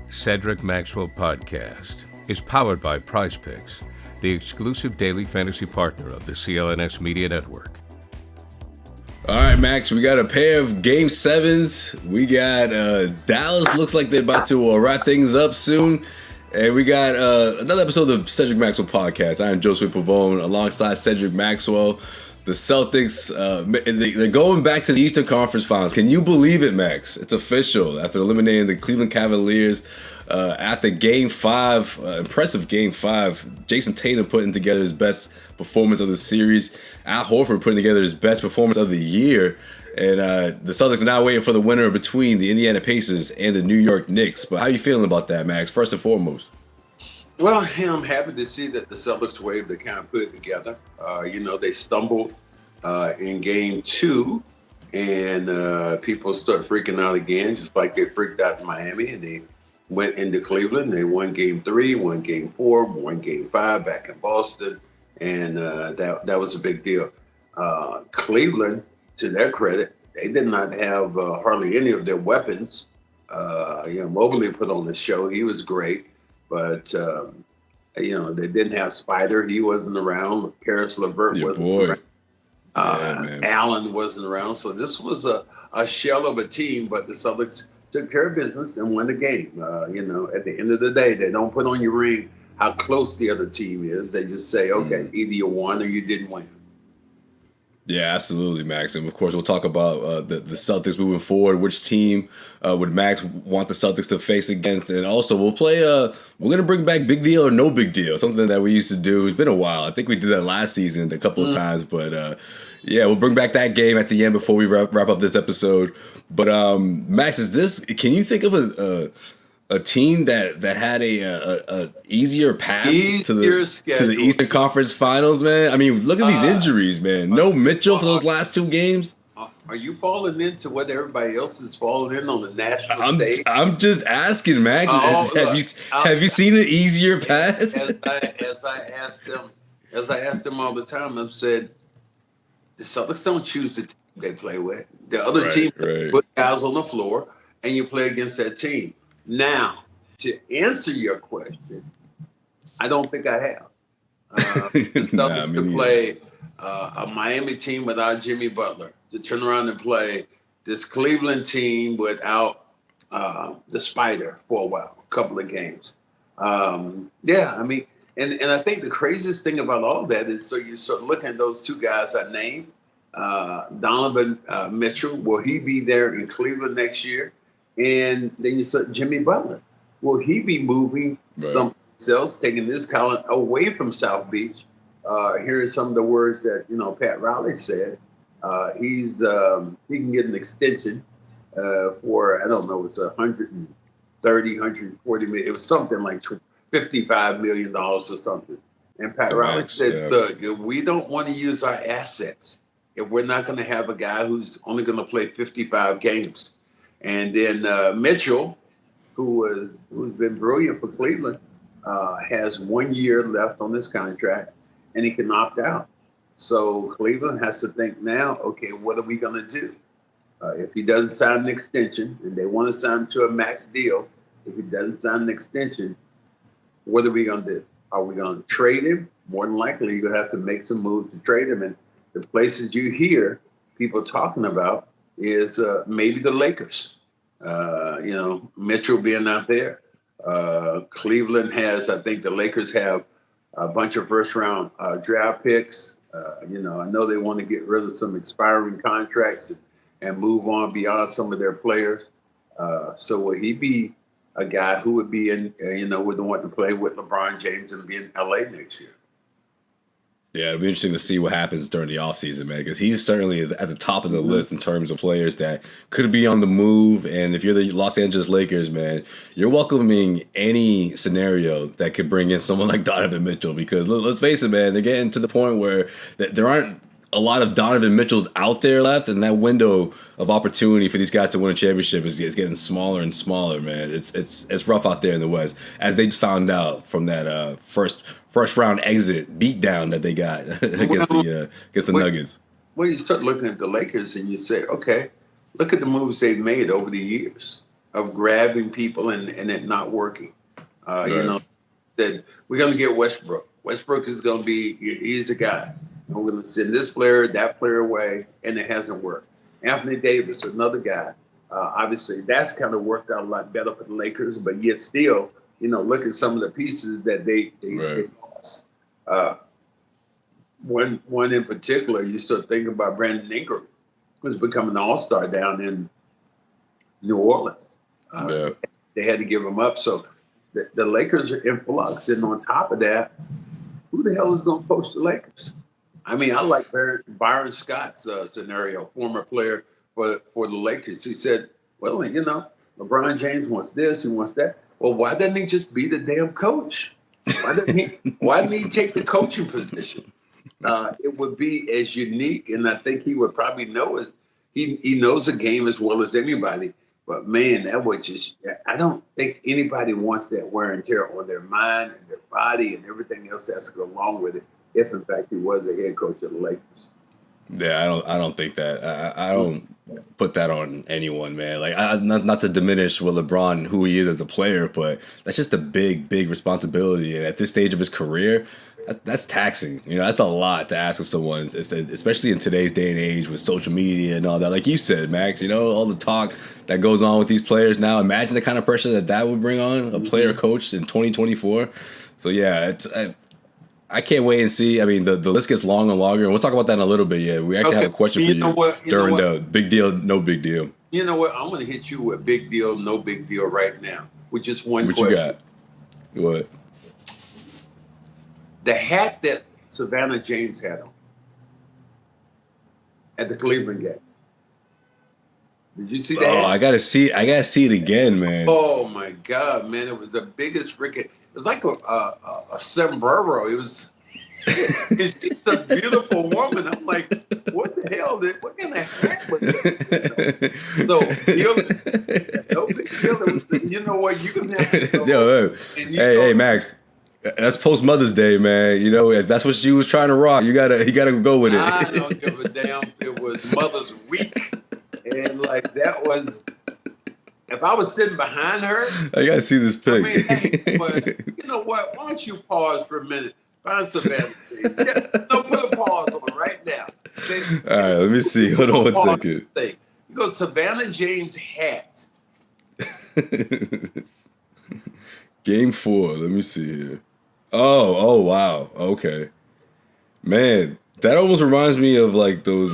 Cedric Maxwell Podcast is powered by PrizePicks, the exclusive daily fantasy partner of the CLNS Media Network. All right, Max, we got a pair of Game 7s. We got Dallas looks like they're about to wrap things up soon. And we got another episode of Cedric Maxwell Podcast. I am Josue alongside Cedric Maxwell. The Celtics, they're going back to the Eastern Conference Finals. Can you believe it, Max? It's official. After eliminating the Cleveland Cavaliers after Game 5, impressive Game 5, Jason Tatum putting together his best performance of the series. Al Horford putting together his best performance of the year. And the Celtics are now waiting for the winner between the Indiana Pacers and the New York Knicks. But how are you feeling about that, Max, first and foremost? Well, I'm happy to see that the Celtics were able to kind of put it together. They stumbled in Game 2, and people start freaking out again, just like they freaked out in Miami, and they went into Cleveland. They won Game 3, won Game 4, won Game 5 back in Boston, and that was a big deal. Cleveland, to their credit, they did not have hardly any of their weapons. Mobley put on the show. He was great. But, they didn't have Spida. He wasn't around. Paris LeVert wasn't around. Allen wasn't around. So this was a shell of a team, but the Celtics took care of business and won the game. At the end of the day, they don't put on your ring how close the other team is. They just say, okay, either you won or you didn't win. Yeah, absolutely, Max. And of course, we'll talk about the Celtics moving forward. Which team would Max want the Celtics to face against? And also, we'll play. We're gonna bring back big deal or no big deal, something that we used to do. It's been a while. I think we did that last season a couple of times, but we'll bring back that game at the end before we wrap up this episode. But Max, can you think of a team that had a easier path to the Eastern Conference Finals, man? I mean, look at these injuries, man. No Mitchell for those last two games. Are you falling into what everybody else is falling in on the national stage? I'm just asking, Max. Have you seen an easier path? As I asked them all the time, I've said the Celtics don't choose the team they play with. The other team put guys on the floor, and you play against that team. Now, to answer your question, I don't think I have. The Celtics could play a Miami team without Jimmy Butler, to turn around and play this Cleveland team without the Spida for a while, a couple of games. And I think the craziest thing about all that is, so you start looking at those two guys I named, Donovan Mitchell, will he be there in Cleveland next year? And then you said Jimmy Butler. Will he be moving someplace else, taking this talent away from South Beach? Here are some of the words that Pat Riley said. He can get an extension for, I don't know, it's 130, 140 million. It was something like $55 million or something. And Pat Riley said, look, we don't want to use our assets if we're not going to have a guy who's only going to play 55 games. And then Mitchell, who's been brilliant for Cleveland, has 1 year left on his contract, and he can opt out. So Cleveland has to think now, okay, what are we going to do? If he doesn't sign an extension, and they want to sign him to a max deal, if he doesn't sign an extension, what are we going to do? Are we going to trade him? More than likely, you're going to have to make some moves to trade him. And the places you hear people talking about is maybe the Lakers. Mitchell being out there. Cleveland has, I think the Lakers have a bunch of first-round draft picks. I know they want to get rid of some expiring contracts and move on beyond some of their players. So will he be a guy who would be would want to play with LeBron James and be in LA next year? Yeah, it'll be interesting to see what happens during the offseason, man, because he's certainly at the top of the list in terms of players that could be on the move. And if you're the Los Angeles Lakers, man, you're welcoming any scenario that could bring in someone like Donovan Mitchell, because let's face it, man, they're getting to the point where there aren't a lot of Donovan Mitchells out there left, and that window of opportunity for these guys to win a championship is getting smaller and smaller, man. It's rough out there in the West, as they just found out from that first round exit beatdown that they got against the Nuggets. Well, you start looking at the Lakers and you say, okay, look at the moves they've made over the years. of grabbing people and it not working. Right. You know, that we're going to get Westbrook. Westbrook is going to be, he's a guy. And we're going to send this player, that player away, and it hasn't worked. Anthony Davis, another guy. Obviously, that's kind of worked out a lot better for the Lakers, but yet still, you know, look at some of the pieces that they lost. One in particular, you start thinking about Brandon Ingram, who's become an all-star down in New Orleans. They had to give him up. So the Lakers are in flux. And on top of that, who the hell is going to coach the Lakers? I mean, I like Byron Scott's scenario, former player for the Lakers. He said, well, you know, LeBron James wants this, he wants that. Well, why doesn't he just be the damn coach? Why didn't he take the coaching position? It would be as unique, and I think he would probably know it. He knows the game as well as anybody. But man, that would just, I don't think anybody wants that wear and tear on their mind and their body and everything else that's to go along with it, if in fact he was a head coach of the Lakers. Yeah, I don't think that. I don't put that on anyone, man. Like, not to diminish LeBron, who he is as a player, but that's just a big responsibility. And at this stage of his career, that's taxing. You know, that's a lot to ask of someone, especially in today's day and age with social media and all that. Like you said, Max, you know, all the talk that goes on with these players now. Imagine the kind of pressure that would bring on a player coach in 2024. So yeah, I can't wait and see. I mean, the list gets longer and longer, and we'll talk about that in a little bit. Yeah, we actually have a question for you during the big deal, no big deal. You know what? I'm going to hit you with big deal, no big deal right now, with just one question. You got? What? The hat that Savannah James had on at the Cleveland game. Did you see that? Oh, I gotta see it again, man. Oh my God, man! It was the biggest freaking. It was like a sombrero. It was. She's a beautiful woman. I'm like, what the hell? What kind of hat was that? So, no big deal. You know what? You can have. Hey, Max. That's post Mother's Day, man. You know, if that's what she was trying to rock, you gotta go with it. I don't give a damn. It was Mother's Week, and like that was. If I was sitting behind her, I gotta see this pic. I mean, hey, but you know what? Why don't you pause for a minute? Find Savannah. No, put a pause on right now. Okay? All right, let me see. Hold on one second. You go Savannah James Hat. Game 4. Let me see here. Oh, wow. Okay. Man, that almost reminds me of like those,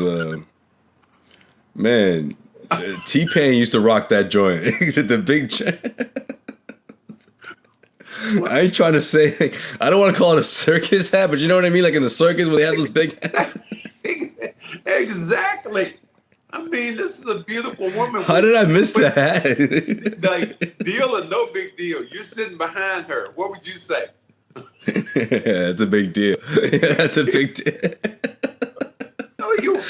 T-Pain used to rock that joint. The big I ain't trying to say, I don't want to call it a circus hat, but you know what I mean? Like in the circus where they have this big hat. Exactly. I mean, this is a beautiful woman. How did I miss that? Like, deal or no big deal. You're sitting behind her. What would you say? Yeah, that's a big deal. That's a big deal. How are you?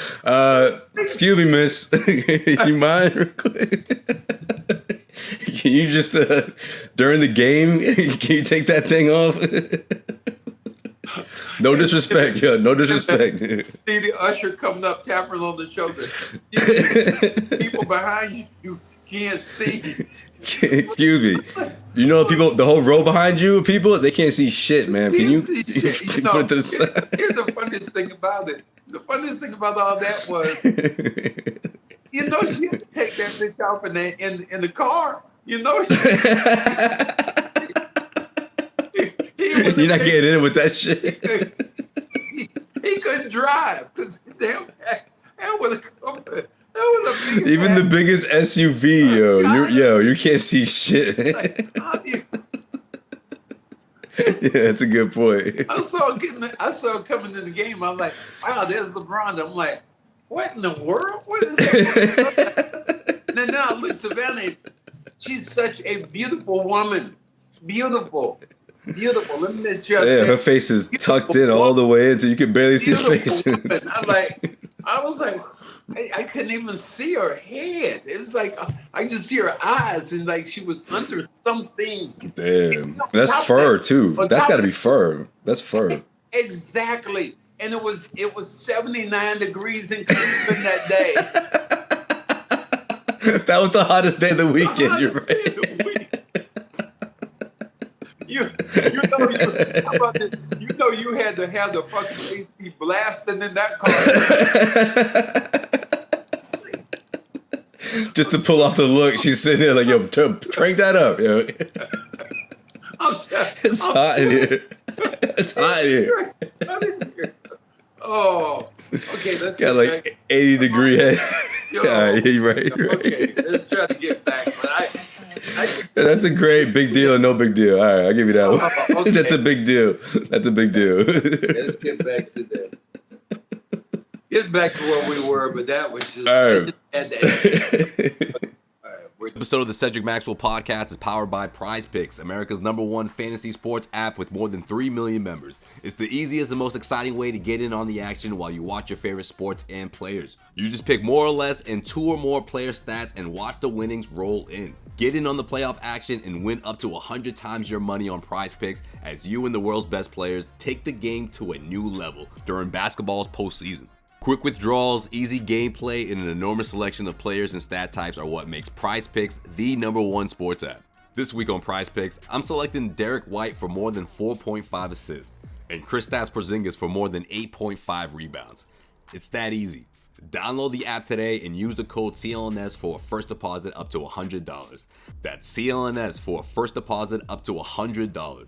Excuse me, miss. You mind real quick? Can you just, during the game, can you take that thing off? No disrespect, yo. No disrespect. See the usher coming up, tapping on the shoulder. People behind you can't see. Excuse me. You know, people, the whole row behind you, people, they can't see shit, man. Can you put it to the side? Here's the funniest thing about it. The funniest thing about all that was, you know, she had to take that bitch off in the car. You know, you're not getting in with that shit. He couldn't drive because damn, that was a big even the biggest SUV, you can't see shit. Yeah, that's a good point. I saw coming in the game. I'm like, wow, there's LeBron. I'm like, what in the world? What is that? And now look, Savannah, she's such a beautiful woman. Beautiful. Let me let you. Yeah, her face is tucked in all the way in, so you can barely see her face. I was like, I couldn't even see her head. It was like I just see her eyes, and like she was under something. Damn, that's fur too. That's got to be fur. That's fur. Exactly, and it was 79 degrees in Cleveland that day. That was the hottest day of the weekend. You're right. You know you had to have the fucking AC blasting in that car. Just to pull off the look, she's sitting there like, yo, crank that up, yo. It's hot in here. It's hot in here. Oh, okay. Let's got like back. 80-degree head. All right, you're right. Okay, let's try to get back. But that's a great big deal or no big deal. All right, I'll give you that one. Okay. That's a big deal. That's a big deal. Let's get back to that. Get back to where we were, but that was just. All right. Episode of the Cedric Maxwell podcast is powered by PrizePicks, America's #1 fantasy sports app with more than 3 million members. It's the easiest and most exciting way to get in on the action while you watch your favorite sports and players. You just pick more or less and 2 or more player stats and watch the winnings roll in. Get in on the playoff action and win up to 100 times your money on PrizePicks as you and the world's best players take the game to a new level during basketball's postseason. Quick withdrawals, easy gameplay, and an enormous selection of players and stat types are what makes PrizePicks the #1 sports app. This week on PrizePicks, I'm selecting Derek White for more than 4.5 assists and Kristaps Porzingis for more than 8.5 rebounds. It's that easy. Download the app today and use the code CLNS for a first deposit up to $100. That's CLNS for a first deposit up to $100.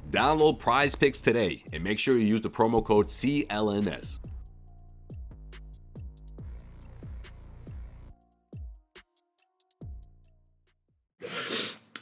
Download PrizePicks today and make sure you use the promo code CLNS.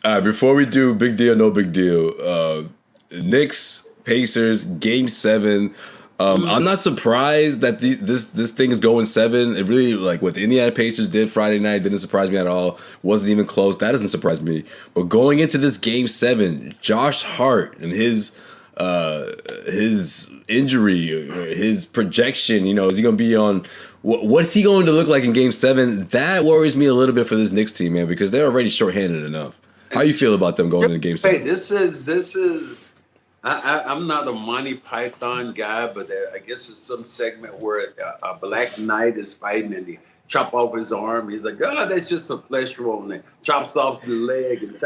All right, before we do big deal, no big deal, Knicks, Pacers, Game 7. I'm not surprised that this thing is going 7. It really, like what the Indiana Pacers did Friday night didn't surprise me at all. Wasn't even close. That doesn't surprise me. But going into this Game 7, Josh Hart and his injury, his projection, is he going to be on? What's he going to look like in Game 7? That worries me a little bit for this Knicks team, man, because they're already shorthanded enough. How you feel about them going into Game 7? Hey, this is. I'm not a Monty Python guy, but I guess it's some segment where a black knight is fighting and he chop off his arm. He's like, "Oh, that's just a flesh wound." And chops off the leg and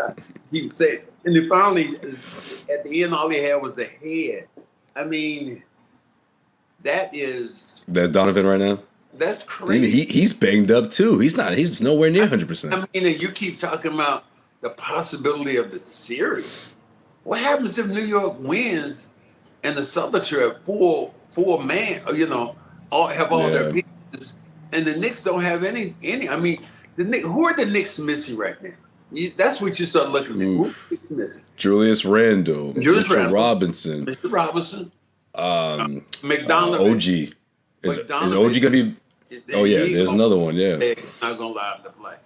he said, and then finally at the end, all he had was a head. I mean, that's Donovan right now. That's crazy. He's banged up too. He's nowhere near 100%. I mean, and you keep talking about the possibility of the series. What happens if New York wins and the Celtics are at full man, have all their pieces, and the Knicks don't have any? I mean, who are the Knicks missing right now? That's what you start looking at. Who are the Knicks missing? Julius Randle, Mr. Robinson, McDonough. OG. Is OG gonna be? Oh yeah, there's another one. Yeah, not gonna allow him to play.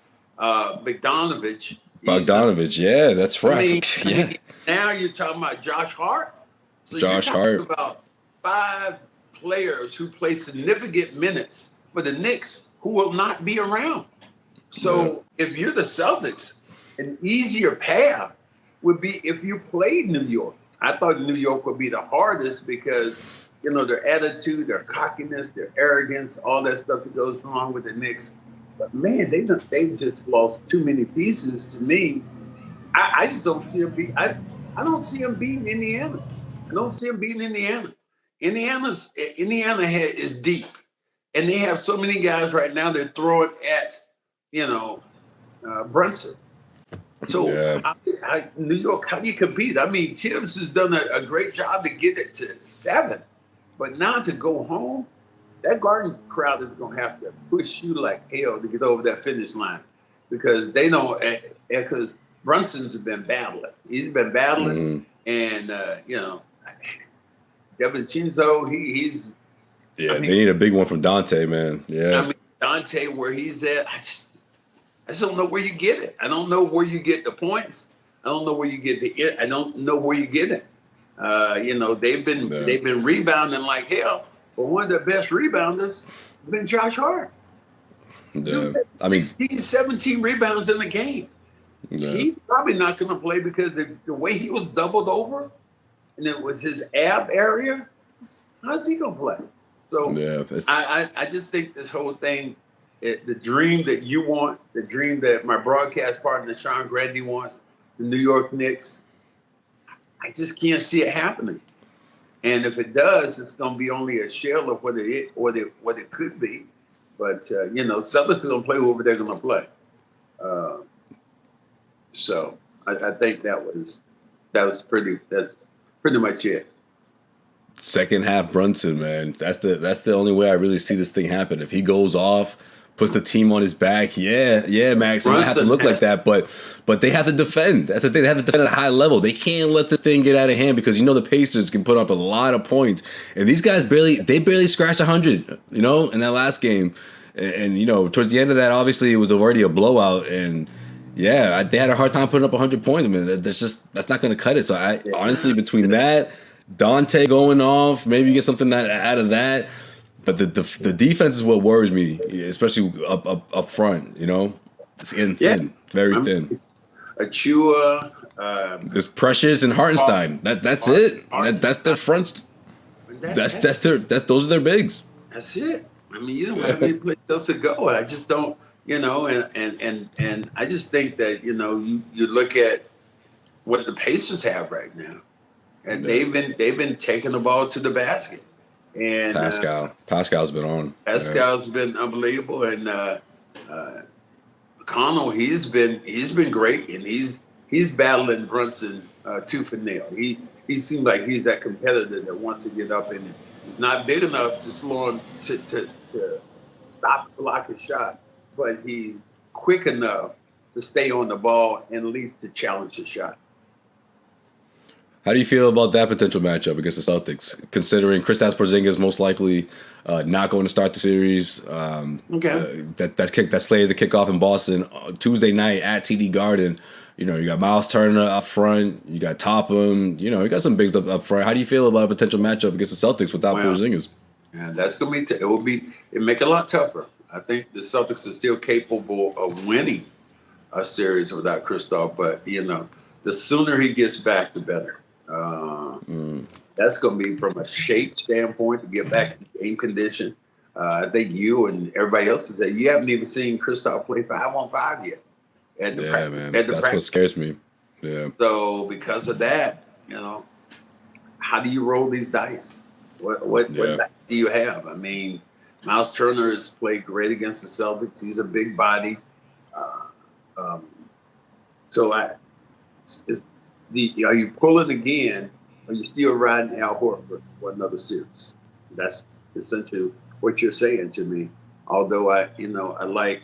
Bogdanovich, that's right. I mean, now you're talking about Josh Hart. So Josh you're talking about 5 players who play significant minutes for the Knicks who will not be around. So if you're the Celtics, an easier path would be if you played New York. I thought New York would be the hardest because, their attitude, their cockiness, their arrogance, all that stuff that goes wrong with the Knicks. But man, they've just lost too many pieces to me. I just don't see them beat. I don't see them beating Indiana. I don't see them beating Indiana. Indiana is deep, and they have so many guys right now. They're throwing at Brunson. So New York, how do you compete? I mean, Tibbs has done a great job to get it to 7, but now to go home, that Garden crowd is going to have to push you like hell to get over that finish line because they don't. Because Brunson's been battling. He's been battling, and Devin Chinzo, he's. Yeah, they need a big one from Dante, man. Yeah. I mean, Dante, where he's at, I just don't know where you get it. I don't know where you get the points. I don't know where you get I don't know where you get it. They've been rebounding like hell. But one of their best rebounders has been Josh Hart. Yeah. 16, 17 rebounds in the game. Yeah. He's probably not going to play because the way he was doubled over and it was his ab area, how's he going to play? So I just think this whole thing the dream that you want, the dream that my broadcast partner Sean Grady wants, the New York Knicks, I just can't see it happening. And if it does, it's going to be only a shell of what it could be. But Celtics are going to play whoever they're going to play. So I think that's pretty much it. Second half Brunson, man. That's the only way I really see this thing happen. If he goes off, puts the team on his back, Max, it might have to look like that. But they have to defend. That's the thing. They have to defend at a high level. They can't let this thing get out of hand because the Pacers can put up a lot of points. And these guys barely scratched 100, in that last game. And towards the end of that, obviously it was already a blowout. And they had a hard time putting up 100 points. I mean, that's not going to cut it. So honestly, between that, Dante going off, maybe you get something out of that. But the defense is what worries me, especially up front. It's getting thin, very thin. Achua, there's Precious and Hartenstein. That's it. That's their front. Those are their bigs. That's it. I mean, you don't have any place else to go. I just don't, and I just think that you look at what the Pacers have right now, and they've been taking the ball to the basket. And Pascal's been on. Pascal's been unbelievable, and Connell, he's been great, and he's battling Brunson tooth and nail. He seems like he's that competitor that wants to get up, and he's not big enough to slow him to stop block his shot, but he's quick enough to stay on the ball and at least to challenge the shot. How do you feel about that potential matchup against the Celtics, considering Kristaps Porzingis most likely not going to start the series? That's slated to kick off in Boston Tuesday night at TD Garden. You got Miles Turner up front. You got Topham. You got some bigs up front. How do you feel about a potential matchup against the Celtics without Porzingis? Yeah, that's going to be it make it a lot tougher. I think the Celtics are still capable of winning a series without Kristaps, but the sooner he gets back, the better. That's going to be from a shape standpoint to get back in game condition. I think you and everybody else is that you haven't even seen Kristaps play 5-on-5 yet. That's what scares me. Yeah. So because of that, how do you roll these dice? What dice do you have? I mean, Miles Turner has played great against the Celtics. He's a big body. Are you pulling again? Or are you still riding Al Horford for another series? That's essentially what you're saying to me. Although I like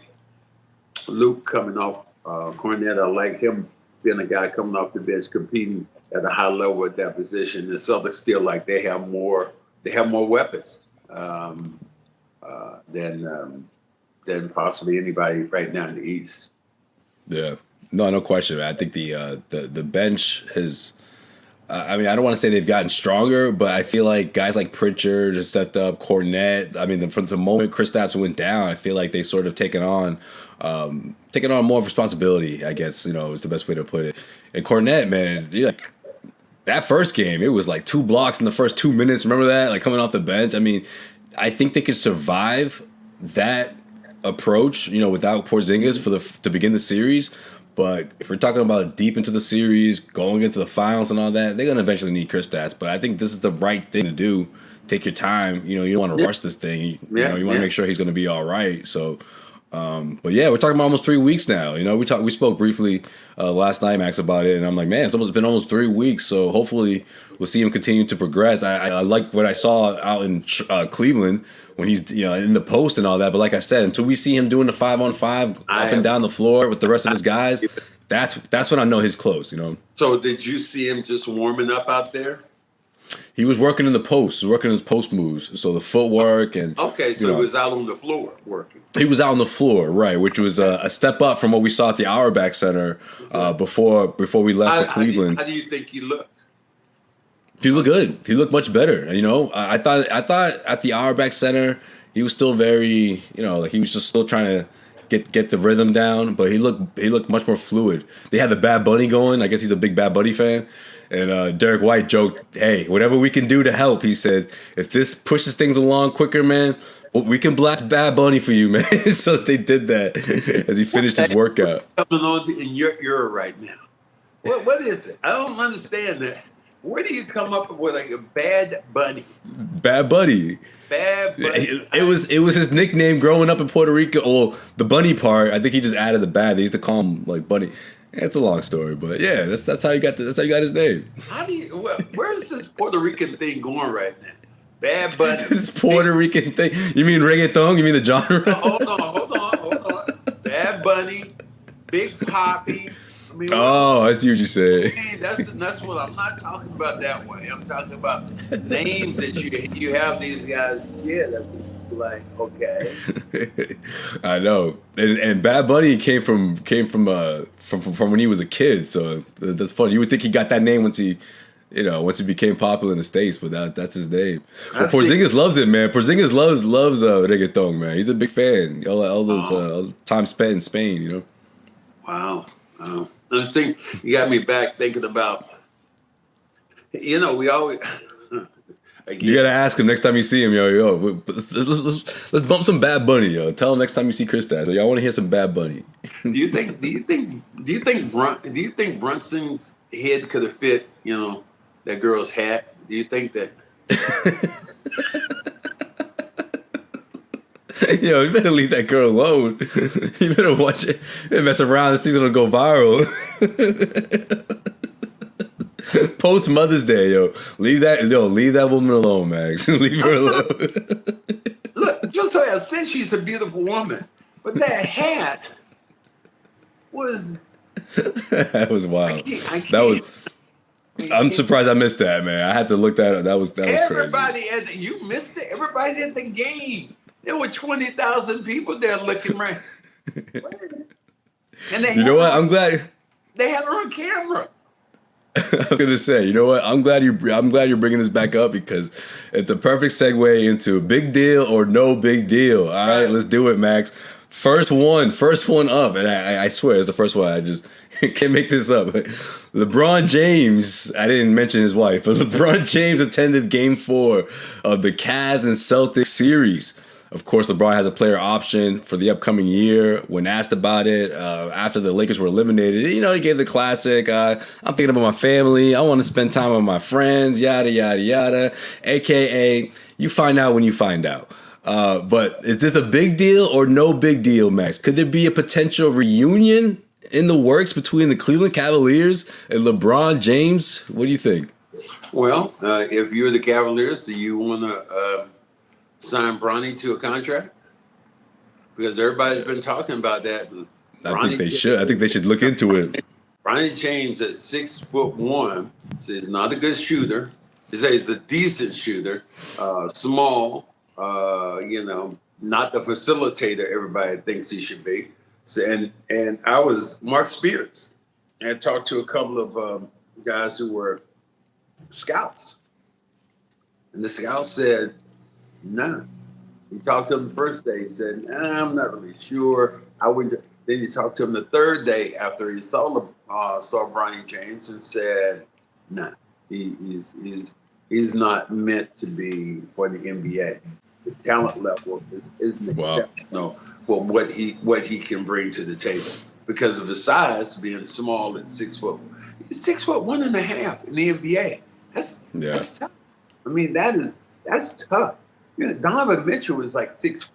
Luke coming off Cornette. I like him being a guy coming off the bench competing at a high level at that position. The Celtics still like they have more weapons than possibly anybody right now in the East. Yeah. No question. I think the bench has. I don't want to say they've gotten stronger, but I feel like guys like Pritchard have stepped up. Cornette. I mean, from the moment Kristaps went down, I feel like they sort of taken on more of responsibility. I guess is the best way to put it. And Cornette, man, that first game, it was like 2 blocks in the first 2 minutes. Remember that? Like coming off the bench. I mean, I think they could survive that approach, without Porzingis to begin the series. But if we're talking about deep into the series, going into the finals and all that, they're going to eventually need Kristaps. But I think this is the right thing to do. Take your time. You don't want to rush this thing. You want to make sure he's going to be all right. So, but yeah, we're talking about almost 3 weeks now. We spoke briefly last night, Max, about it. And I'm like, man, it's been almost 3 weeks. So hopefully we'll see him continue to progress. I like what I saw out in Cleveland when he's in the post and all that. But like I said, until we see him doing the 5-on-5 up and down the floor with the rest of his guys, that's when I know he's close. So did you see him just warming up out there? He was working in the post. He was working his post moves. So the footwork and he was out on the floor working. He was out on the floor, right, which was a step up from what we saw at the Auerbach Center before we left for Cleveland. How do you think he looked? He looked good. He looked much better. I thought at the Auerbach Center he was still very, like he was just still trying to get the rhythm down, but he looked much more fluid. They had the Bad Bunny going. I guess he's a big Bad Bunny fan. And Derek White joked, hey, whatever we can do to help, he said, if this pushes things along quicker, man, Well, we can blast Bad Bunny for you, man. So they did that as he finished his workout. Coming on in your era right now. What is it? I don't understand that. Where do you come up with like a Bad Bunny? Bad Bunny. Bad Bunny. It was his nickname growing up in Puerto Rico. Well, the bunny part, I think he just added the bad. They used to call him like Bunny. It's a long story, but yeah, that's how you got his name. Where's this Puerto Rican thing going right now? Bad Bunny. This Puerto Rican thing. You mean reggaeton? You mean the genre? Hold on. Bad Bunny, Big Poppy. I see what you say. That's what I'm not talking about that way. I'm talking about names that you have these guys. Yeah, that's like okay. I know, and Bad Bunny came from when he was a kid. So that's funny. You would think he got that name once he became popular in the States, but that's his name. Well, Porzingis loves it, man. Porzingis loves reggaeton, man. He's a big fan. All those time spent in Spain, you know. Wow. I'm saying you got me back thinking about. We always. You gotta ask him next time you see him, yo. Let's bump some Bad Bunny, yo. Tell him next time you see Kristaps, yo, I want to hear some Bad Bunny. Do you think Brunson's head could have fit, that girl's hat? Do you think that? Yo, you better leave that girl alone. You better watch it. You better mess around. This thing's gonna go viral. Post Mother's Day, yo. Leave that woman alone, Max. Leave her alone. Look, just so I said she's a beautiful woman, but that hat was. That was wild. I can't. I'm surprised I missed that, man. I had to look that up. That was everybody crazy. You missed it. Everybody at the game. There were 20,000 people there looking right. And you know what? I'm glad they had her on camera. I was gonna say, you know what? I'm glad you're bringing this back up because it's a perfect segue into big deal or no big deal. All right, let's do it, Max. First one up, and I swear it's the first one. I just can't make this up. LeBron James, I didn't mention his wife, but LeBron James attended Game 4 of the Cavs and Celtics series. Of course, LeBron has a player option for the upcoming year. When asked about it after the Lakers were eliminated, he gave the classic, I'm thinking about my family. I want to spend time with my friends, yada, yada, yada, a.k.a. you find out when you find out. But is this a big deal or no big deal, Max? Could there be a potential reunion in the works between the Cleveland Cavaliers and LeBron James? What do you think? Well, if you're the Cavaliers, do you want to sign Bronny to a contract? Because everybody's been talking about that. I think they should. I think they should look into it. Bronny James at 6'1" is not a good shooter. He's a decent shooter, small. Not the facilitator everybody thinks he should be. So, and I was Mark Spears, and I talked to a couple of guys who were scouts, and the scout said, "No." He talked to him the first day. He said, "I'm not really sure. I wouldn't." Then he talked to him the third day after he saw Bronny James and said, "No, he's not meant to be for the NBA. His talent level is exceptional for what he can bring to the table because of his size, being small at 6 foot. He's 6'1.5" in the NBA. That's tough. I mean, that's tough. Donovan Mitchell is like 6'4".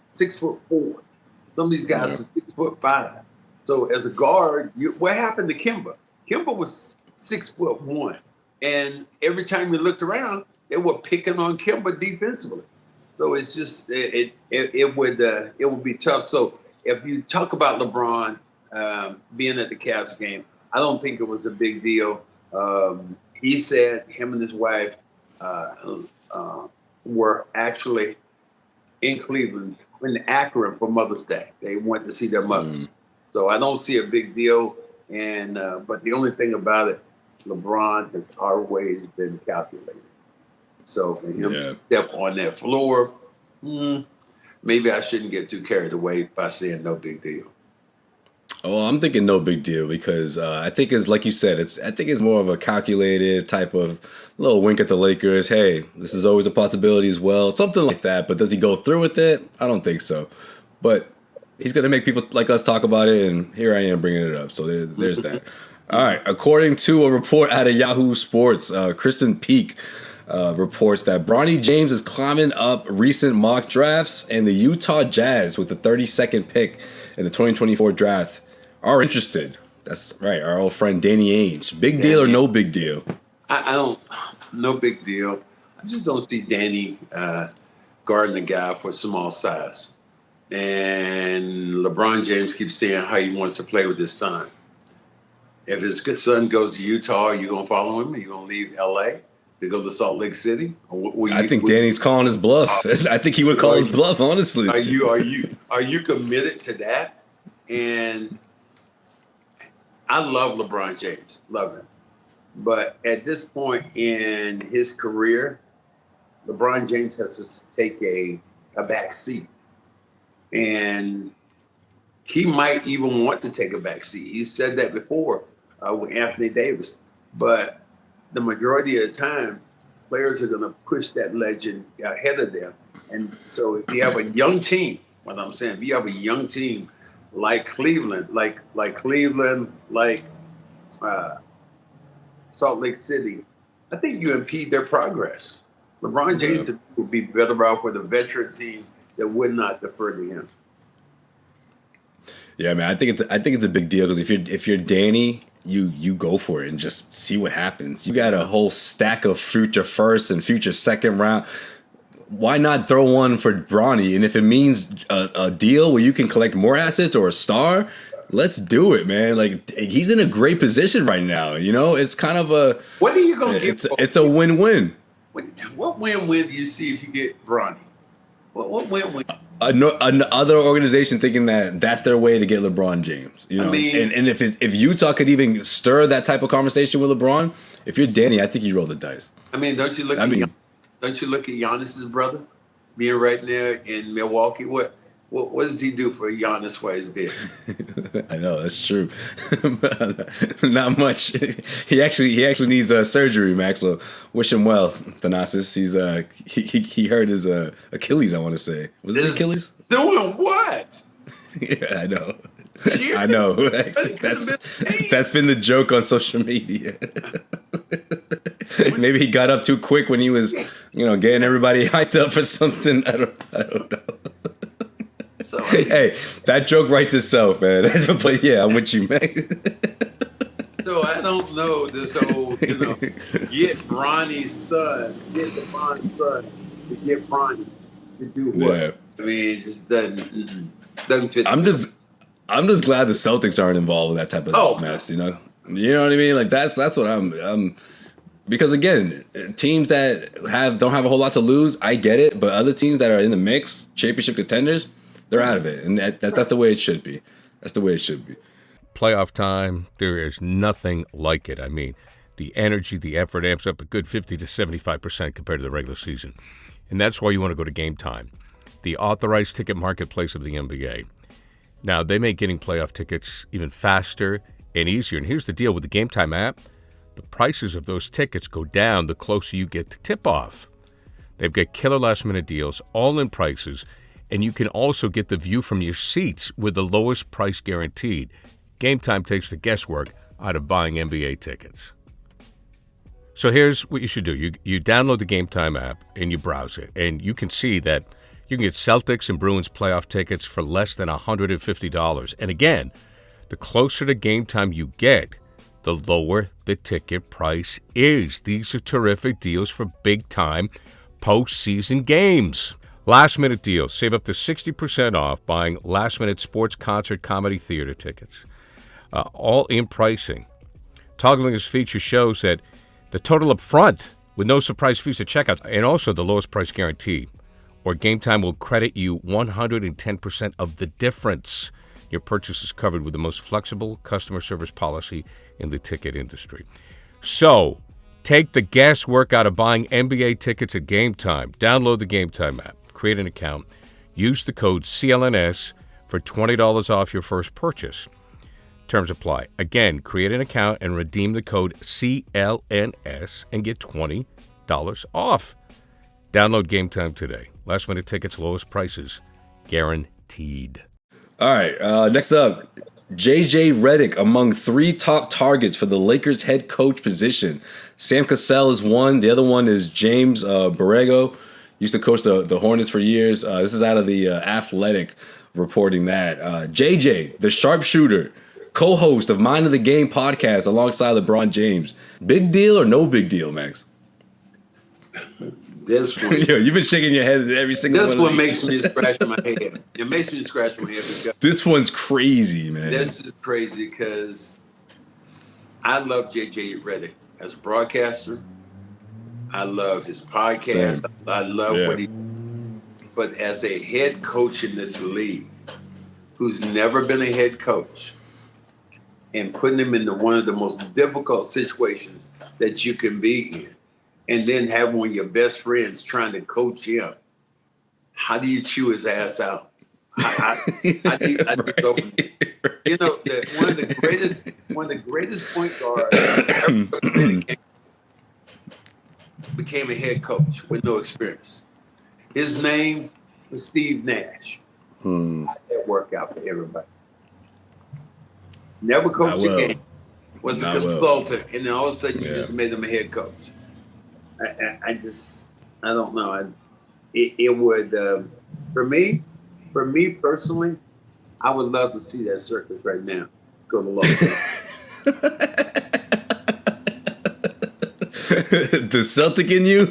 Some of these guys are 6'5". So as a guard, what happened to Kemba? Kemba was 6'1", and every time you looked around, they were picking on Kemba defensively. So it's just it would be tough. So if you talk about LeBron being at the Cavs game, I don't think it was a big deal. He said him and his wife were actually in Cleveland, in Akron for Mother's Day. They went to see their mothers. So I don't see a big deal. And but the only thing about it, LeBron has always been calculated. So for him to step on that floor, maybe I shouldn't get too carried away by saying no big deal. Well, I'm thinking no big deal because I think it's like you said. I think it's more of a calculated type of little wink at the Lakers. Hey, this is always a possibility as well, something like that. But does he go through with it? I don't think so. But he's gonna make people like us talk about it, and here I am bringing it up. So there's that. All right. According to a report out of Yahoo Sports, Kristen Peak reports that Bronny James is climbing up recent mock drafts, and the Utah Jazz, with the 32nd pick in the 2024 draft, are interested. That's right. Our old friend Danny Ainge. Big deal or no big deal? I don't. No big deal. I just don't see Danny guarding the guy for small size. And LeBron James keeps saying how he wants to play with his son. If his son goes to Utah, are you going to follow him? Are you going to leave L.A. to go to Salt Lake City? I think Danny's calling his bluff. I think he would call his bluff, honestly. Are you committed to that? And I love LeBron James. Love him. But at this point in his career, LeBron James has to take a back seat. And he might even want to take a back seat. He said that before with Anthony Davis. But the majority of the time, players are going to push that legend ahead of them. And so if you have a young team, what I'm saying, if you have a young team like Cleveland, like Salt Lake City, I think you impede their progress. LeBron James would be better off with a veteran team that would not defer to him. Yeah, man, I think it's a big deal because if you're Danny, you go for it and just see what happens. You got a whole stack of future first and future second round. Why not throw one for Bronny? And if it means a deal where you can collect more assets or a star, let's do it, man. Like, he's in a great position right now. You know, it's kind of a. What are you gonna get? It's a win-win. What win-win do you see if you get Bronny? What win-win? Another organization thinking that that's their way to get LeBron James. You know, and if Utah could even stir that type of conversation with LeBron, if you're Danny, I think you roll the dice. I mean, don't you look at Giannis's brother being right there in Milwaukee? What does he do for Giannis while he's there? I know, that's true. Not much. He actually needs surgery, Maxwell. Wish him well, Thanasis. He hurt his Achilles, I want to say. Was it Achilles? Doing what? Yeah, I know. I know. That's been the joke on social media. Maybe he got up too quick when he was, getting everybody hyped up for something. I don't know. So, hey, that joke writes itself, man. But yeah, I'm with you, man. So I don't know this whole, get Bronny's son, get LeBron's son to get Bronny to do what? Yeah. I mean, it just doesn't fit. I'm just glad the Celtics aren't involved with that type of mess. You know what I mean? Like that's what I'm. Because again, teams that don't have a whole lot to lose, I get it. But other teams that are in the mix, championship contenders, they're out of it, and that's the way it should be. That's the way it should be. Playoff time, there is nothing like it. I mean, the energy, the effort amps up a good 50 to 75% compared to the regular season. And that's why you want to go to Gametime, the authorized ticket marketplace of the NBA. Now, they make getting playoff tickets even faster and easier. And here's the deal with the Gametime app. The prices of those tickets go down the closer you get to tip-off. They've got killer last-minute deals, all-in prices, and you can also get the view from your seats with the lowest price guaranteed. Gametime takes the guesswork out of buying NBA tickets. So here's what you should do. You download the Gametime app and you browse it, and you can see that you can get Celtics and Bruins playoff tickets for less than $150. And again, the closer to Gametime you get, the lower the ticket price is. These are terrific deals for big-time postseason games. Last-minute deals. Save up to 60% off buying last-minute sports, concert, comedy, theater tickets. All in pricing. Toggling this feature shows that the total up front with no surprise fees at checkout and also the lowest price guarantee. Or Gametime will credit you 110% of the difference. Your purchase is covered with the most flexible customer service policy in the ticket industry. So, take the guesswork out of buying NBA tickets at Gametime. Download the Gametime app. Create an account. Use the code CLNS for $20 off your first purchase. Terms apply. Again, create an account and redeem the code CLNS and get $20 off. Download Gametime today. Last minute tickets, lowest prices, guaranteed. All right, next up, J.J. Redick among 3 top targets for the Lakers head coach position. Sam Cassell is one. The other one is James Borrego. Used to coach the Hornets for years. This is out of the Athletic reporting that. JJ, the sharpshooter, co-host of Mind of the Game podcast alongside LeBron James. Big deal or no big deal, Max? This one, Yo, you've been shaking your head every single one. This one makes me scratch my head. It makes me scratch my head. Because this one's crazy, man. This is crazy because I love JJ Redick as a broadcaster. I love his podcast. Same. I love what he. But as a head coach in this league, who's never been a head coach, and putting him into one of the most difficult situations that you can be in, and then have one of your best friends trying to coach him, how do you chew his ass out? I think you know, one of the greatest point guards ever became a head coach with no experience. His name was Steve Nash. How'd that work out for everybody? Never coached a game. Was a consultant, and then all of a sudden you just made him a head coach. I don't know. It would for me personally, I would love to see that circus right now go to Los Angeles. The Celtic in you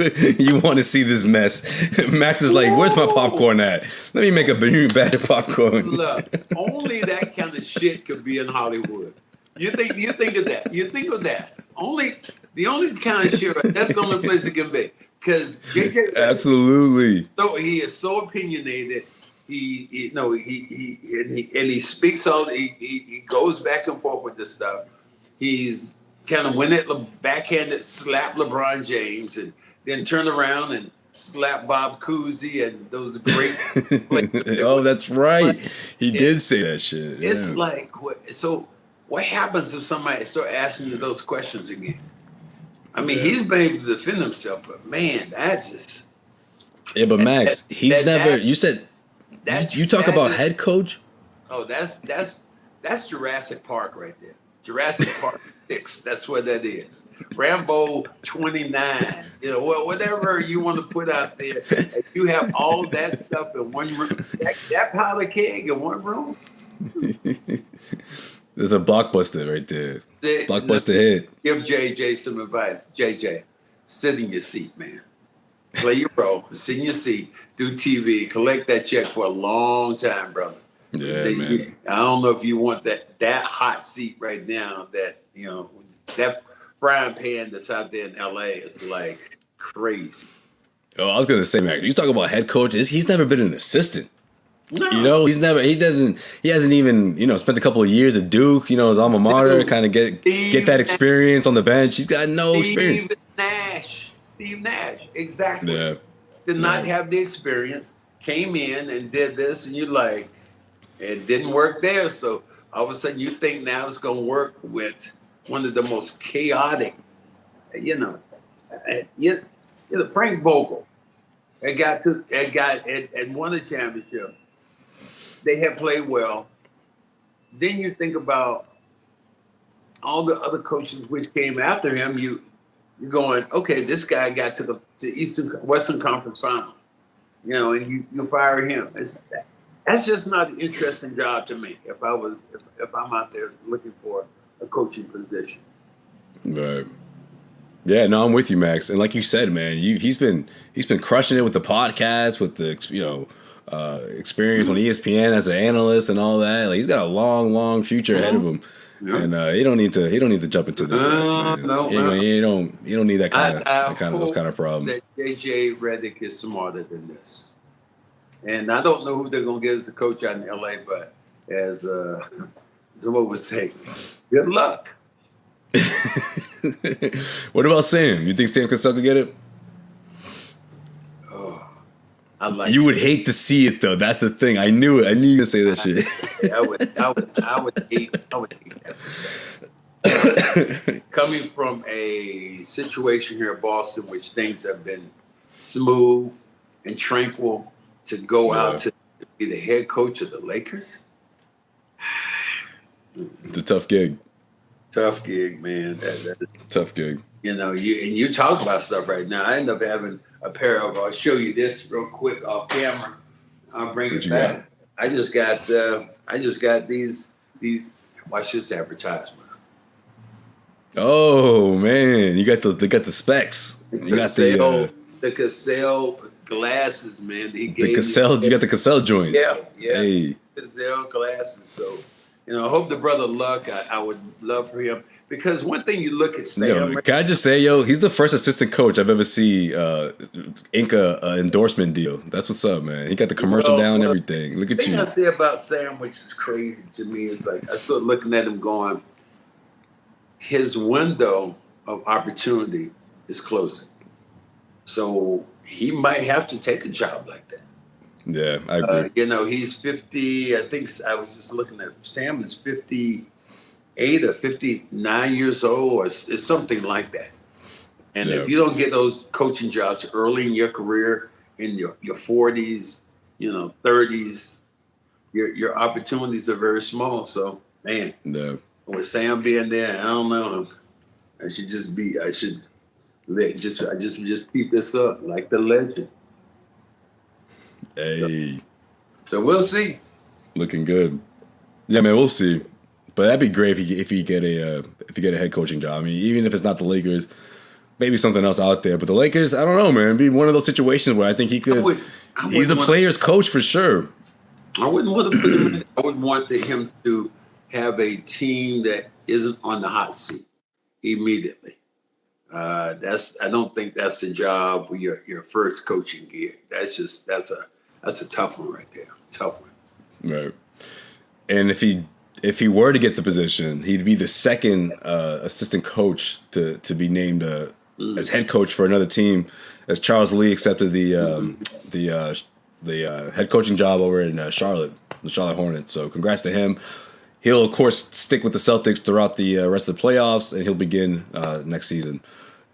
want to see this mess. Max is like, where's my popcorn at? Let me make a bad popcorn. Look, only that kind of shit could be in Hollywood. You think of that. You think of that. The only kind of shit, that's the only place it can be. Because JJ, absolutely. So he is so opinionated. He speaks all. He goes back and forth with this stuff. He's kind of went at backhanded slap LeBron James and then turn around and slap Bob Cousy and those great. Oh, that's right. He did say that shit. It's like, so what happens if somebody start asking you those questions again? I mean, he's been able to defend himself, but man, that just. Yeah, but Max, he's never. You said. You talk about head coach. Oh, that's Jurassic Park right there. Jurassic Park 6. That's what that is. Rambo 29. You know, whatever you want to put out there. If you have all that stuff in one room, that powder keg in one room. There's a blockbuster right there. Blockbuster hit. Give JJ some advice. JJ, sit in your seat, man. Play your role. Sit in your seat. Do TV. Collect that check for a long time, brother. Yeah, man. I don't know if you want that hot seat right now. That that frying pan that's out there in LA is like crazy. Oh, I was gonna say, Mac, you talk about head coaches. He's never been an assistant. No. He hasn't even, spent a couple of years at Duke, his alma mater, kind of get that experience on the bench. He's got no experience. Steve Nash, exactly. Yeah. Did not have the experience, came in and did this, and you're like, it didn't work there. So all of a sudden you think now it's going to work with one of the most chaotic, Frank Vogel. And won the championship. They have played well. Then you think about all the other coaches which came after him. You're going, okay, this guy got to the Western Conference Finals, and you fire him. That's just not an interesting job to me. If I'm out there looking for a coaching position. Right. Yeah, no, I'm with you, Max. And like you said, man, he's been crushing it with the podcast, with the experience on ESPN as an analyst and all that. Like, he's got a long future ahead of him, and he don't need to jump into this mess, man. No, you don't need that those kind of problems. That JJ Redick is smarter than this, and I don't know who they're gonna get as a coach out in LA, but as someone would say, good luck. What about Sam? You think Sam Cassell could get it? Oh, You would hate to see it though. That's the thing. I knew it. I knew you would say that shit. I would hate that percent. Coming from a situation here in Boston, which things have been smooth and tranquil, to go out to be the head coach of the Lakers. It's a tough gig. Tough gig, man. That is, tough gig. You know, you talk about stuff right now. I end up having a pair of. I'll show you this real quick off camera. I'll bring it back. Got? I just got these. Watch this advertisement. Oh man, they got the specs. You got the Cassell glasses, man. He gave the Cassell. You got the Cassell joints. Yeah. Hey. Cassell glasses. So, you know, I hope the brother Luck. I would love for him, because one thing you look at Sam. Can I just say, he's the first assistant coach I've ever seen ink a endorsement deal. That's what's up, man. He got the commercial down and everything. Look at you. The thing I say about Sam, which is crazy to me, is like I start looking at him going, his window of opportunity is closing. So he might have to take a job like that. Yeah, I agree. You know, he's 50. I think I was just looking at Sam is 58 or 59 years old, or it's something like that. And if you don't get those coaching jobs early in your career, in your 40s, 30s, your opportunities are very small. So, man, with Sam being there, I don't know. I should just keep this up like the legend. Hey. So we'll see. Looking good. Yeah, man, we'll see. But that'd be great if you get a head coaching job. I mean, even if it's not the Lakers, maybe something else out there. But the Lakers, I don't know, man. It'd be one of those situations where I think he could. He's the player's coach for sure. I wouldn't want to put him in. I would want him to have a team that isn't on the hot seat immediately. I don't think that's the job for your first coaching gig. That's a tough one right there. Tough one. Right. And if he were to get the position, he'd be the second assistant coach to be named as head coach for another team, as Charles Lee accepted the head coaching job over in Charlotte, the Charlotte Hornets. So congrats to him. He'll, of course, stick with the Celtics throughout the rest of the playoffs, and he'll begin next season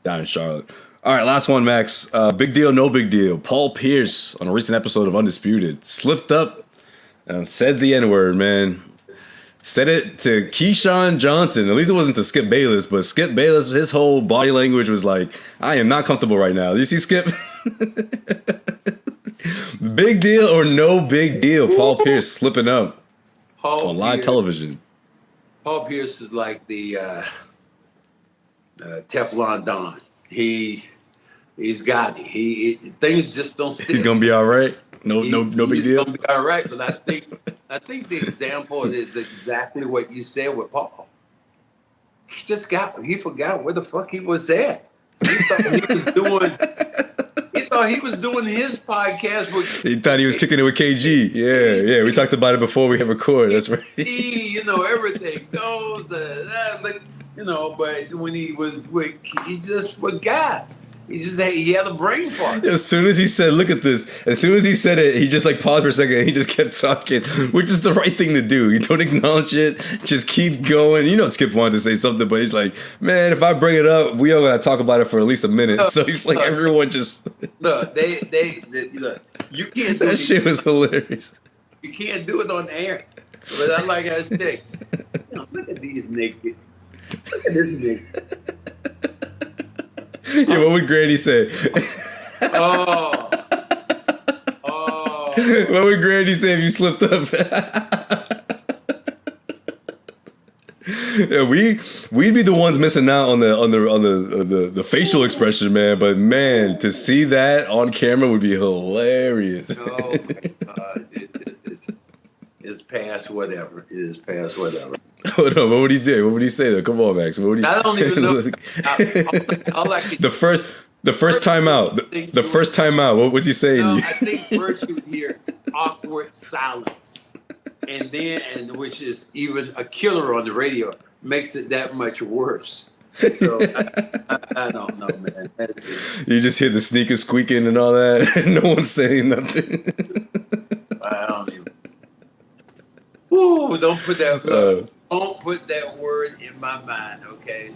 down in Charlotte. All right, last one, Max. Big deal, no big deal. Paul Pierce, on a recent episode of Undisputed, slipped up and said the N-word, man. Said it to Keyshawn Johnson. At least it wasn't to Skip Bayless, but Skip Bayless, his whole body language was like, I am not comfortable right now. Do you see Skip? Big deal or no big deal? Paul Pierce slipping up on live television. Paul Pierce is like the Teflon Don. He's got it. Things just don't stick. He's gonna be all right. No big deal. He's gonna be all right, but I think the example is exactly what you said with Paul. He forgot where the fuck he was at. He thought he was doing his podcast. He thought he was kicking it with KG. Yeah. We talked about it before we hit record. That's right. Everything goes. But when he was with, he just forgot. He had a brain fart. As soon as he said, look at this, as soon as he said it, he just paused for a second and he just kept talking, which is the right thing to do. You don't acknowledge it, just keep going. Skip wanted to say something, but he's like, man, if I bring it up, we all gotta talk about it for at least a minute. So he's like, everyone just look, they you can't do that shit was hilarious. You can't do it on the air. But I like how it's thick. Look at these niggas. Look at this nigga. Yeah, what would Granny say? Oh. What would Granny say if you slipped up? Yeah, we'd be the ones missing out on the facial expression, man. But man, to see that on camera would be hilarious. Oh my God. It's past whatever. It is past whatever. Hold on, what would he say? What would he say though? Come on, Max. I don't even know. The first time out. The first time out. What was he saying? No, I think first you would hear awkward silence, and which is even a killer on the radio, makes it that much worse. So I don't know, man. You just hear the sneakers squeaking and all that. No one's saying nothing. I don't even. Ooh, don't put that. Don't put that word in my mind, okay?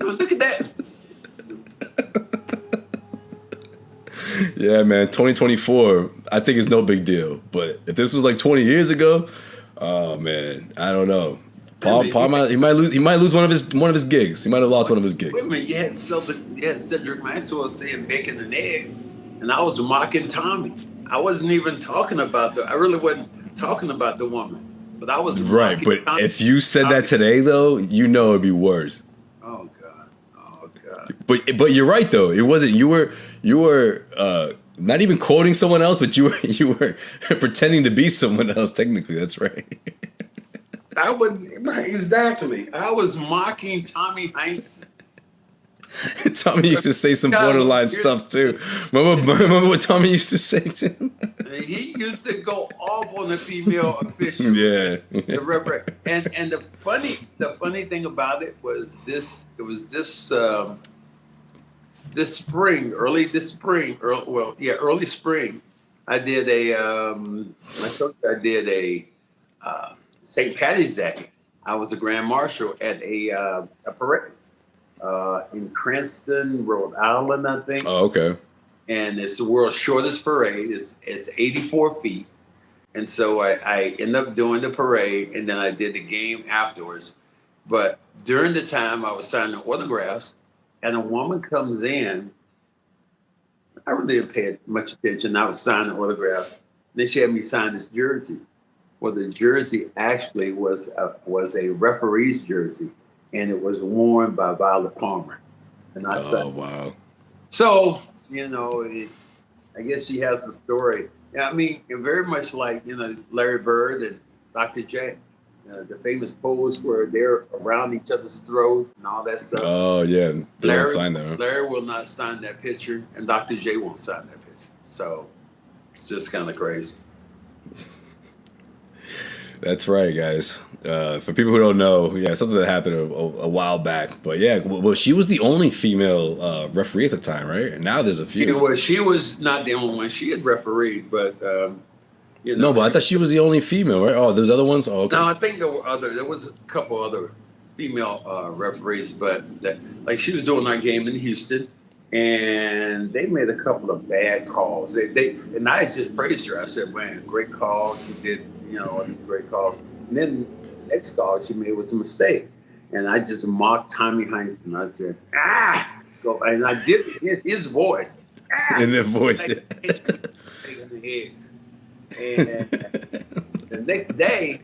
Look at that. Yeah, man. 2024, I think it's no big deal. But if this was like 20 years ago, oh man, I don't know. Paul he might lose one of his gigs. He might have lost one of his gigs. Wait a minute, you had Cedric Maxwell saying bacon and eggs, and I was mocking Tommy. I wasn't even talking about I really wasn't talking about the woman, but I was right. But Tommy. If you said that today, though, you know it'd be worse. Oh God. But you're right though. It wasn't. You were not even quoting someone else, but you were pretending to be someone else. Technically, that's right. I wasn't right, exactly. I was mocking Tommy Hanks. Tommy used to say some borderline stuff too. Remember what Tommy used to say too? He used to go off on the female official. Yeah. The reverend. And the funny thing about it was this. It was this spring, early spring. I did a St. Patty's Day. I was a grand marshal at a parade in Cranston, Rhode Island, I think. Oh, okay. And it's the world's shortest parade. It's 84 feet. And so I ended up doing the parade, and then I did the game afterwards. But during the time I was signing autographs, and a woman comes in. I really didn't pay much attention. I was signing the autograph. And then she had me sign this jersey. Well, the jersey actually was a referee's jersey, and it was worn by Violet Palmer. And I said, "Oh wow!" So I guess she has a story. I mean, very much like Larry Bird and Dr. J. The famous pose where they're around each other's throat and all that stuff. Oh yeah, they Larry won't sign that. Huh? Larry will not sign that picture, and Dr. J won't sign that picture. So it's just kind of crazy. That's right, guys. For people who don't know, yeah, something that happened a while back. But yeah, well, she was the only female referee at the time, right? And now there's a few. Well, she was not the only one. She had refereed, but no, but I thought she was the only female, right? Oh, there's other ones. Oh, okay. No, I think there were other. There was a couple other female referees, but like she was doing our game in Houston, and they made a couple of bad calls. They and I just praised her. I said, "Man, great call. She did." Great calls. And then the next call she made was a mistake. And I just mocked Tommy Hanks and I said, go. And I did his voice. In their voice. In the heads. And the next day,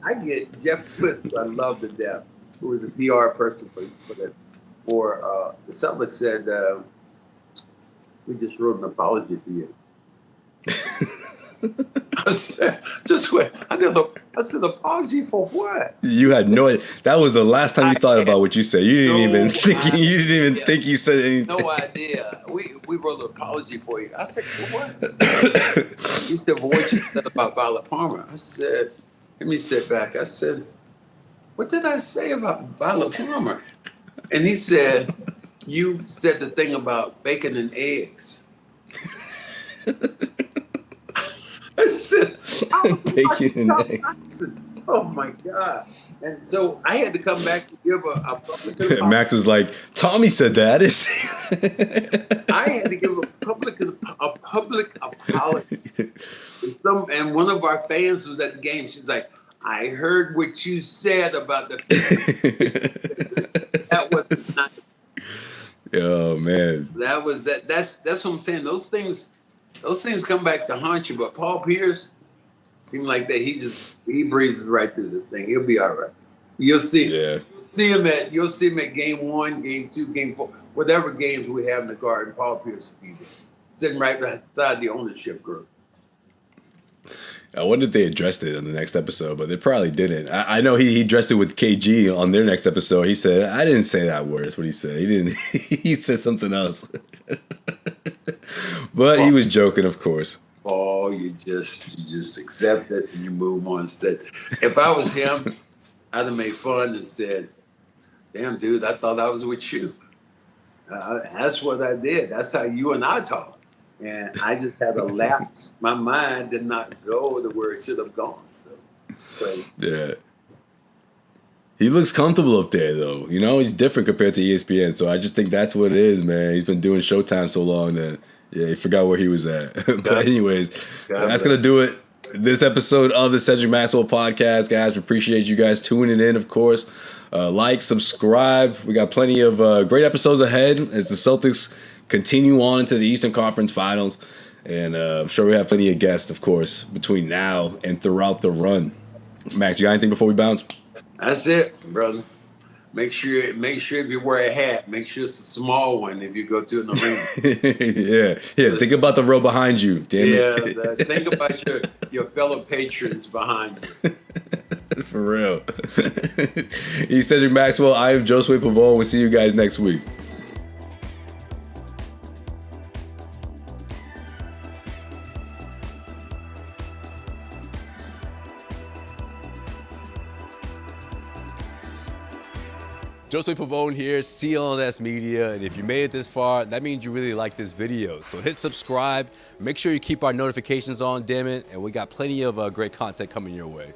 I get Jeff Fitz, who I love to death, who was a PR person for the Celtics, said, we just wrote an apology for you. I said, apology for what? You had no idea. That was the last time you thought about what you said. You didn't even think you said anything. No idea. We wrote an apology for you. I said, for what? He said, for what you said about Violet Palmer. I said, let me sit back. I said, what did I say about Violet Palmer? And he said, you said the thing about bacon and eggs. I said, bacon and eggs. Oh my God. And so I had to come back to give a public apology. Max was like, Tommy said that. I had to give a public apology. And one of our fans was at the game. She's like, I heard what you said about the that was nice. Oh man. That was that. That's what I'm saying. Those things come back to haunt you. But Paul Pierce seemed like that. He breezes right through this thing. He'll be all right. You'll see. Yeah. You'll see him at game 1, game 2, game 4, whatever games we have in the Garden. Paul Pierce will be there, sitting right beside the ownership group. I wonder if they addressed it on the next episode, but they probably didn't. I know he addressed it with KG on their next episode. He said, I didn't say that word. That's what he said. He didn't. He said something else. But he was joking, of course. Oh, you just accept it and you move on. Said, if I was him, I'd have made fun and said, damn, dude, I thought I was with you. That's what I did. That's how you and I talk. And I just had a lapse. My mind did not go to where it should have gone. So, yeah. He looks comfortable up there, though. You know, he's different compared to ESPN. So I just think that's what it is, man. He's been doing Showtime so long that, yeah, he forgot where he was at. But anyways, that's going to do it. This episode of the Cedric Maxwell podcast, guys. We appreciate you guys tuning in, of course. Like, subscribe. We got plenty of great episodes ahead as the Celtics continue on into the Eastern Conference Finals. And I'm sure we have plenty of guests, of course, between now and throughout the run. Max, you got anything before we bounce? That's it, brother. Make sure if you wear a hat, make sure it's a small one if you go to an arena. yeah. Think about the row behind you. Damn it. Think about your fellow patrons behind you. For real. He's Cedric Maxwell. I am Josue Pavone. We'll see you guys next week. Josue Pavone here, CLNS Media, and if you made it this far, that means you really like this video. So hit subscribe, make sure you keep our notifications on, damn it, and we got plenty of great content coming your way.